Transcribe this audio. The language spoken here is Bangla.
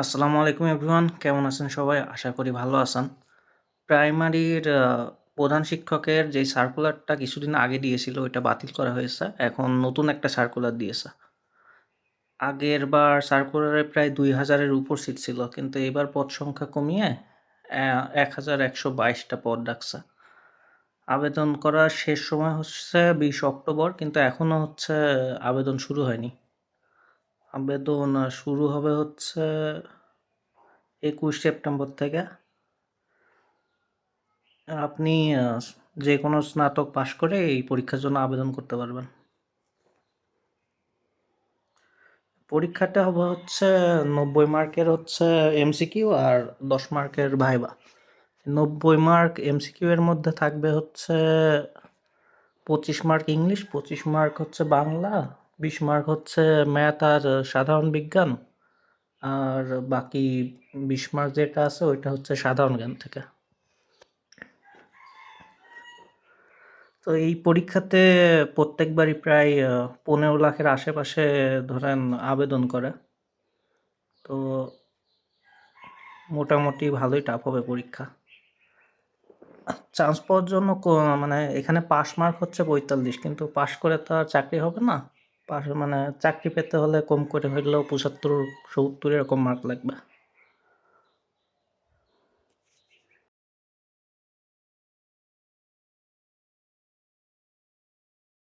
আসসালামু আলাইকুম এভরিওয়ান, কেমন আছেন সবাই? আশা করি ভালো আছেন। প্রাইমারির প্রধান শিক্ষকের যেই সার্কুলারটা কিছুদিন আগে দিয়েছিল ওইটা বাতিল করা হয়েছে। এখন নতুন একটা সার্কুলার দিয়েছে। আগের বার সার্কুলারে প্রায় ২,০০০-এর উপর সিট ছিল, কিন্তু এবার পদ সংখ্যা কমিয়ে ১,১২২টা পদ রাখছে। আবেদন করার শেষ সময় হচ্ছে ২০ অক্টোবর, কিন্তু এখনও হচ্ছে আবেদন শুরু হয়নি। আবেদন শুরু হবে হচ্ছে ২১ সেপ্টেম্বর থেকে। আপনি যেকোনো স্নাতক পাশ করে এই পরীক্ষার জন্য আবেদন করতে পারবেন। পরীক্ষাটা হবে হচ্ছে ৯০ মার্কের হচ্ছে এমসিকিউ আর ১০ মার্কের ভাইবা। ৯০ মার্ক এমসিকিউ এর মধ্যে থাকবে হচ্ছে ২৫ মার্ক ইংলিশ, ২৫ মার্ক হচ্ছে বাংলা, ২০ মার্ক হচ্ছে ম্যাথ আর সাধারণ বিজ্ঞান, আর বাকি ২০ মার্ক যেটা আছে ওইটা হচ্ছে সাধারণ জ্ঞান থেকে। তো এই পরীক্ষাতে প্রত্যেকবারই প্রায় ১৫ লাখের আশেপাশে ধরেন আবেদন করে। তো মোটামুটি ভালোই টাফ হবে পরীক্ষা। চান্স পাওয়ার জন্য মানে এখানে পাস মার্ক হচ্ছে ৪৫, কিন্তু পাস করে তো আর চাকরি হবে না। পাস মানে চাকরি পেতে হলে কম করে হইলেও ৭৫-৭০ এরকম মার্ক লাগবে।